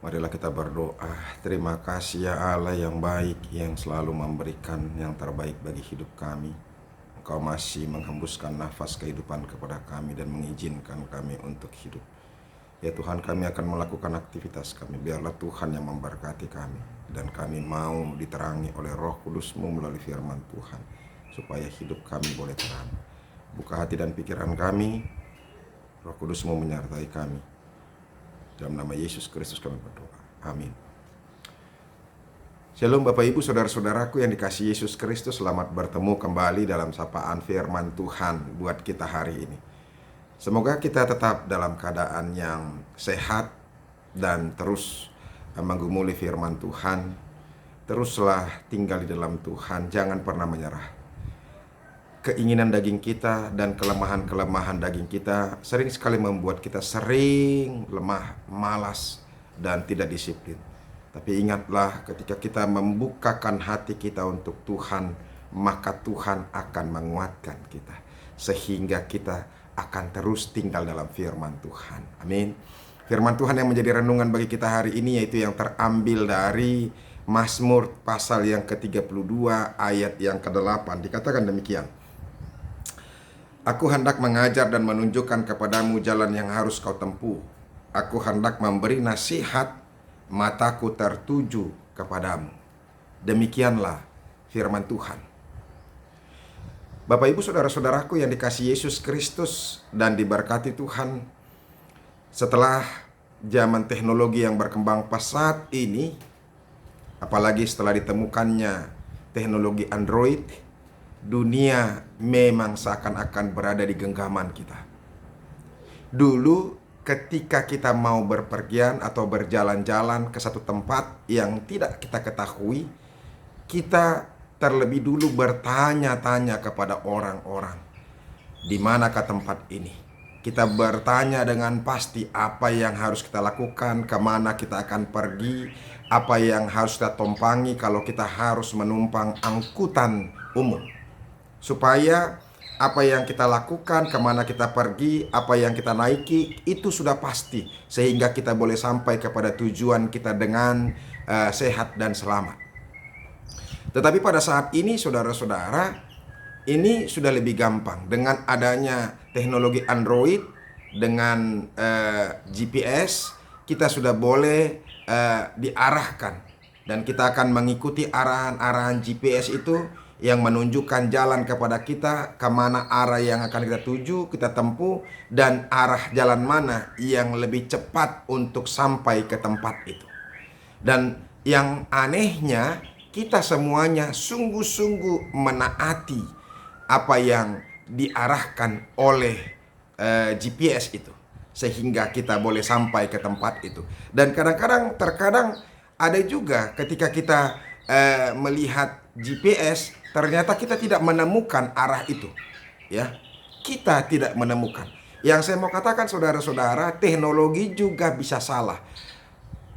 Marilah kita berdoa. Terima kasih ya Allah yang baik, yang selalu memberikan yang terbaik bagi hidup kami. Engkau masih menghembuskan nafas kehidupan kepada kami dan mengizinkan kami untuk hidup. Ya Tuhan, kami akan melakukan aktivitas kami. Biarlah Tuhan yang memberkati kami. Dan kami mau diterangi oleh Roh Kudus-Mu melalui firman Tuhan, supaya hidup kami boleh terang. Buka hati dan pikiran kami, Roh Kudus-Mu menyertai kami. Dalam nama Yesus Kristus kami berdoa. Amin. Shalom Bapak Ibu Saudara-saudaraku yang dikasihi Yesus Kristus. Selamat bertemu kembali dalam sapaan firman Tuhan buat kita hari ini. Semoga kita tetap dalam keadaan yang sehat dan terus menggumuli firman Tuhan. Teruslah tinggal di dalam Tuhan, jangan pernah menyerah. Keinginan daging kita dan kelemahan-kelemahan daging kita sering sekali membuat kita sering lemah, malas, dan tidak disiplin. Tapi ingatlah, ketika kita membukakan hati kita untuk Tuhan, maka Tuhan akan menguatkan kita, sehingga kita akan terus tinggal dalam firman Tuhan. Amin. Firman Tuhan yang menjadi renungan bagi kita hari ini yaitu yang terambil dari Mazmur pasal yang ke-32 ayat yang ke-8. Dikatakan demikian. Aku hendak mengajar dan menunjukkan kepadamu jalan yang harus kau tempuh. Aku hendak memberi nasihat, mataku tertuju kepadamu. Demikianlah firman Tuhan. Bapak Ibu Saudara-saudaraku yang dikasihi Yesus Kristus dan diberkati Tuhan, setelah zaman teknologi yang berkembang pesat ini, apalagi setelah ditemukannya teknologi Android, dunia memang seakan-akan berada di genggaman kita. Dulu ketika kita mau berpergian atau berjalan-jalan ke satu tempat yang tidak kita ketahui, kita terlebih dulu bertanya-tanya kepada orang-orang, di manakah tempat ini? Kita bertanya dengan pasti apa yang harus kita lakukan, kemana kita akan pergi, apa yang harus kita tumpangi kalau kita harus menumpang angkutan umum. Supaya apa yang kita lakukan, kemana kita pergi, apa yang kita naiki, itu sudah pasti. Sehingga kita boleh sampai kepada tujuan kita dengan sehat dan selamat. Tetapi pada saat ini saudara-saudara, ini sudah lebih gampang. Dengan adanya teknologi Android, dengan GPS, kita sudah boleh diarahkan. Dan kita akan mengikuti arahan-arahan GPS itu yang menunjukkan jalan kepada kita, kemana arah yang akan kita tuju, kita tempuh, dan arah jalan mana yang lebih cepat untuk sampai ke tempat itu. Dan yang anehnya, kita semuanya sungguh-sungguh menaati apa yang diarahkan oleh GPS itu, sehingga kita boleh sampai ke tempat itu. Dan terkadang ada juga ketika kita melihat GPS, ternyata kita tidak menemukan arah itu, ya. Kita tidak menemukan. Yang saya mau katakan saudara-saudara, teknologi juga bisa salah.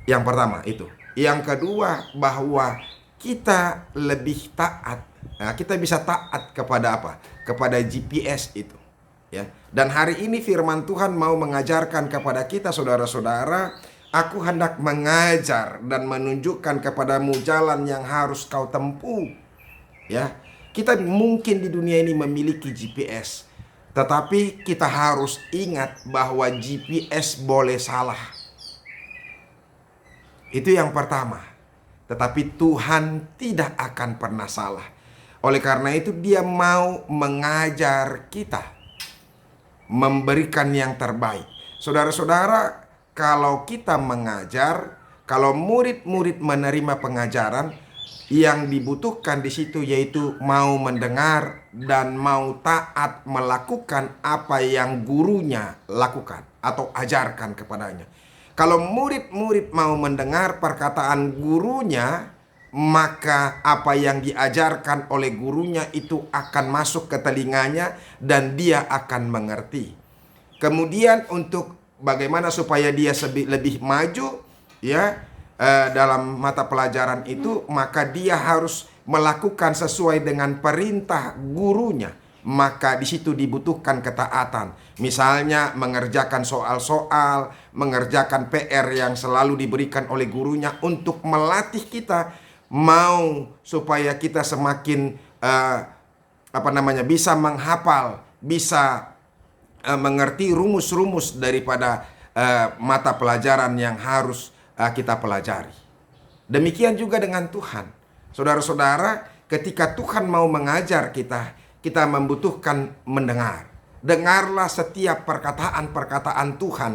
Yang pertama itu. Yang kedua, bahwa kita lebih taat. Nah, kita bisa taat kepada apa? Kepada GPS itu, ya. Dan hari ini firman Tuhan mau mengajarkan kepada kita saudara-saudara, aku hendak mengajar dan menunjukkan kepadamu jalan yang harus kau tempuh. Ya, kita mungkin di dunia ini memiliki GPS, tetapi kita harus ingat bahwa GPS boleh salah. Itu yang pertama. Tetapi Tuhan tidak akan pernah salah. Oleh karena itu dia mau mengajar kita, memberikan yang terbaik. Saudara-saudara, kalau kita mengajar, kalau murid-murid menerima pengajaran, yang dibutuhkan di situ yaitu mau mendengar dan mau taat melakukan apa yang gurunya lakukan atau ajarkan kepadanya. Kalau murid-murid mau mendengar perkataan gurunya, maka apa yang diajarkan oleh gurunya itu akan masuk ke telinganya dan dia akan mengerti. Kemudian untuk bagaimana supaya dia lebih maju, ya, dalam mata pelajaran itu, maka dia harus melakukan sesuai dengan perintah gurunya. maka di situ dibutuhkan ketaatan. Misalnya mengerjakan soal-soal, mengerjakan PR yang selalu diberikan oleh gurunya untuk melatih kita mau supaya kita semakin bisa menghafal, bisa mengerti rumus-rumus daripada mata pelajaran yang harus kita pelajari. Demikian juga dengan Tuhan. Saudara-saudara, ketika Tuhan mau mengajar kita, kita membutuhkan mendengar. Dengarlah setiap perkataan-perkataan Tuhan.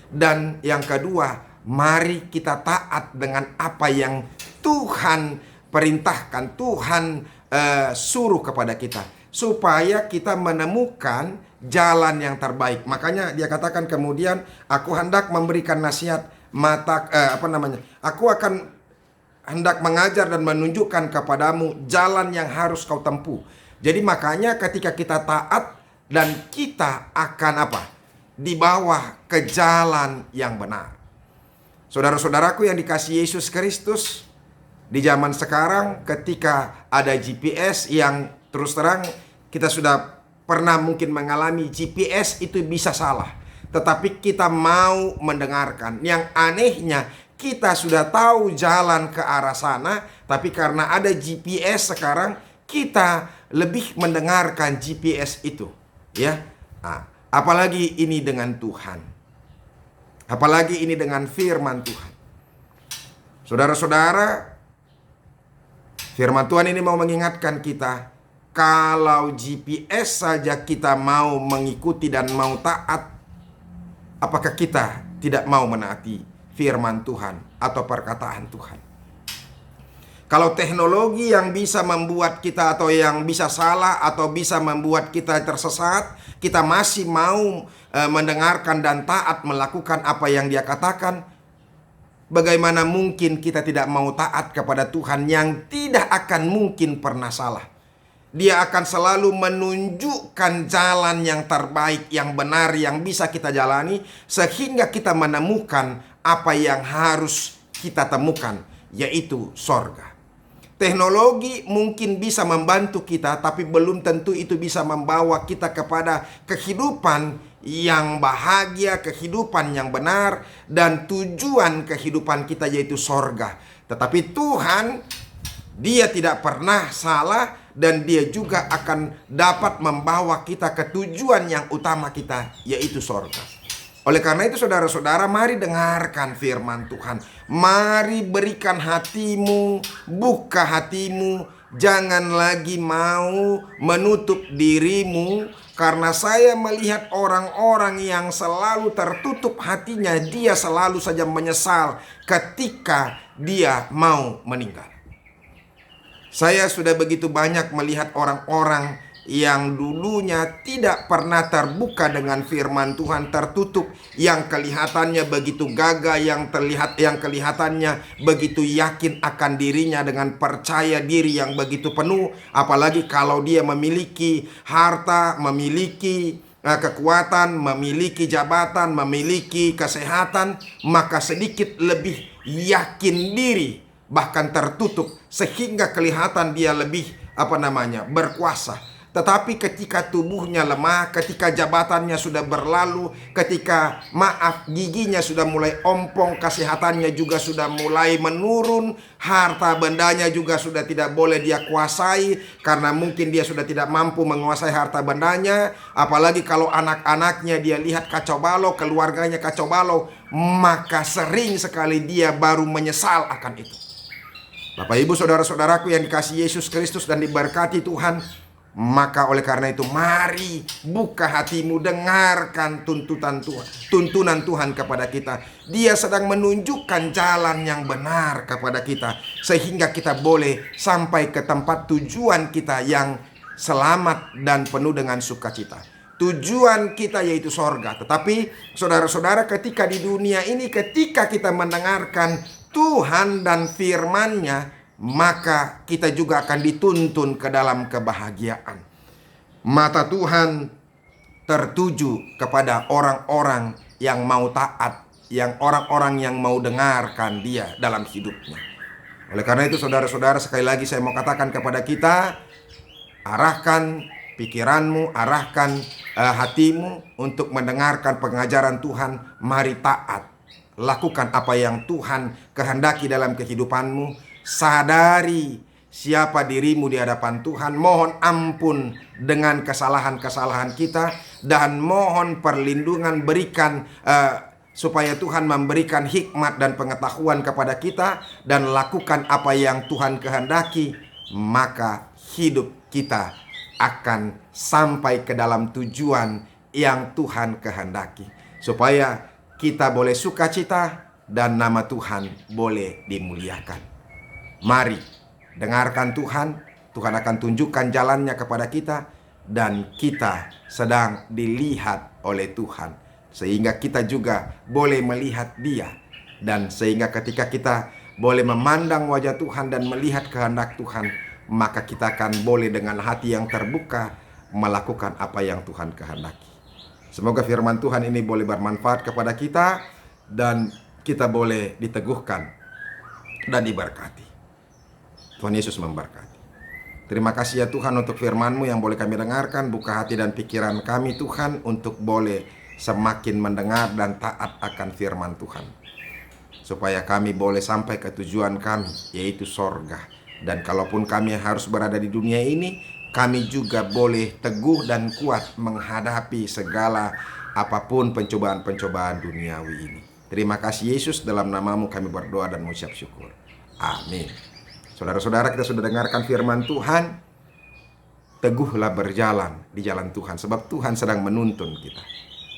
Dan yang kedua, mari kita taat dengan apa yang Tuhan perintahkan, Tuhan suruh kepada kita, supaya kita menemukan jalan yang terbaik. Makanya dia katakan kemudian, aku hendak memberikan nasihat aku akan hendak mengajar dan menunjukkan kepadamu jalan yang harus kau tempuh. Jadi makanya ketika kita taat dan kita akan dibawa ke jalan yang benar. Saudara-saudaraku yang dikasihi Yesus Kristus, di zaman sekarang ketika ada GPS yang terus terang kita sudah pernah mungkin mengalami GPS itu bisa salah. Tetapi kita mau mendengarkan. Yang anehnya kita sudah tahu jalan ke arah sana, tapi karena ada GPS sekarang kita lebih mendengarkan GPS itu, ya. Nah, apalagi ini dengan Tuhan. Apalagi ini dengan firman Tuhan. Saudara-saudara, firman Tuhan ini mau mengingatkan kita, kalau GPS saja kita mau mengikuti dan mau taat, apakah kita tidak mau menaati firman Tuhan atau perkataan Tuhan? Kalau teknologi yang bisa membuat kita atau yang bisa salah atau bisa membuat kita tersesat, kita masih mau mendengarkan dan taat melakukan apa yang dia katakan, bagaimana mungkin kita tidak mau taat kepada Tuhan yang tidak akan mungkin pernah salah? Dia akan selalu menunjukkan jalan yang terbaik, yang benar, yang bisa kita jalani, sehingga kita menemukan apa yang harus kita temukan, yaitu sorga. Teknologi mungkin bisa membantu kita, tapi belum tentu itu bisa membawa kita kepada kehidupan yang bahagia, kehidupan yang benar, dan tujuan kehidupan kita yaitu sorga. Tetapi Tuhan, Dia tidak pernah salah, dan Dia juga akan dapat membawa kita ke tujuan yang utama kita, yaitu sorga. Oleh karena itu saudara-saudara, mari dengarkan firman Tuhan. Mari berikan hatimu, buka hatimu. Jangan lagi mau menutup dirimu. Karena saya melihat orang-orang yang selalu tertutup hatinya, dia selalu saja menyesal ketika dia mau meninggal. Saya sudah begitu banyak melihat orang-orang yang dulunya tidak pernah terbuka dengan firman Tuhan, tertutup, yang kelihatannya begitu gagah, yang kelihatannya begitu yakin akan dirinya, dengan percaya diri yang begitu penuh. Apalagi kalau dia memiliki harta, memiliki kekuatan, memiliki jabatan, memiliki kesehatan, maka sedikit lebih yakin diri, bahkan tertutup, sehingga kelihatan dia lebih berkuasa. Tetapi ketika tubuhnya lemah, ketika jabatannya sudah berlalu, ketika giginya sudah mulai ompong, kesehatannya juga sudah mulai menurun, harta bendanya juga sudah tidak boleh dia kuasai, karena mungkin dia sudah tidak mampu menguasai harta bendanya. Apalagi kalau anak-anaknya dia lihat kacau balau, keluarganya kacau balau, maka sering sekali dia baru menyesal akan itu. Bapak Ibu saudara-saudaraku yang dikasihi Yesus Kristus dan diberkati Tuhan, maka oleh karena itu mari buka hatimu, dengarkan tuntunan Tuhan kepada kita. Dia sedang menunjukkan jalan yang benar kepada kita, sehingga kita boleh sampai ke tempat tujuan kita yang selamat dan penuh dengan sukacita. Tujuan kita yaitu sorga. Tetapi saudara-saudara, ketika di dunia ini, ketika kita mendengarkan Tuhan dan firman-Nya, maka kita juga akan dituntun ke dalam kebahagiaan. Mata Tuhan tertuju kepada orang-orang yang mau taat, yang orang-orang yang mau dengarkan Dia dalam hidupnya. Oleh karena itu saudara-saudara, sekali lagi saya mau katakan kepada kita, arahkan pikiranmu, arahkan hatimu untuk mendengarkan pengajaran Tuhan. Mari taat, lakukan apa yang Tuhan kehendaki dalam kehidupanmu. Sadari siapa dirimu di hadapan Tuhan. Mohon ampun dengan kesalahan-kesalahan kita, dan mohon perlindungan, berikan supaya Tuhan memberikan hikmat dan pengetahuan kepada kita, dan lakukan apa yang Tuhan kehendaki. Maka hidup kita akan sampai ke dalam tujuan yang Tuhan kehendaki, supaya kita boleh sukacita dan nama Tuhan boleh dimuliakan. Mari dengarkan Tuhan. Tuhan akan tunjukkan jalannya kepada kita, dan kita sedang dilihat oleh Tuhan, sehingga kita juga boleh melihat Dia. Dan sehingga ketika kita boleh memandang wajah Tuhan dan melihat kehendak Tuhan, maka kita akan boleh dengan hati yang terbuka melakukan apa yang Tuhan kehendaki. Semoga firman Tuhan ini boleh bermanfaat kepada kita, dan kita boleh diteguhkan dan diberkati. Tuhan Yesus memberkati. Terima kasih ya Tuhan untuk firman-Mu yang boleh kami dengarkan. Buka hati dan pikiran kami Tuhan, untuk boleh semakin mendengar dan taat akan firman Tuhan, supaya kami boleh sampai ke tujuan kami, yaitu sorga. Dan kalaupun kami harus berada di dunia ini, kami juga boleh teguh dan kuat menghadapi segala apapun pencobaan-pencobaan duniawi ini. Terima kasih Yesus, dalam nama-Mu kami berdoa dan mengucap syukur. Amin. Saudara-saudara, kita sudah dengarkan firman Tuhan. Teguhlah berjalan di jalan Tuhan, sebab Tuhan sedang menuntun kita.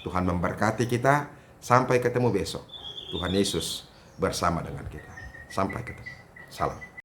Tuhan memberkati kita. Sampai ketemu besok. Tuhan Yesus bersama dengan kita. Sampai ketemu. Salam.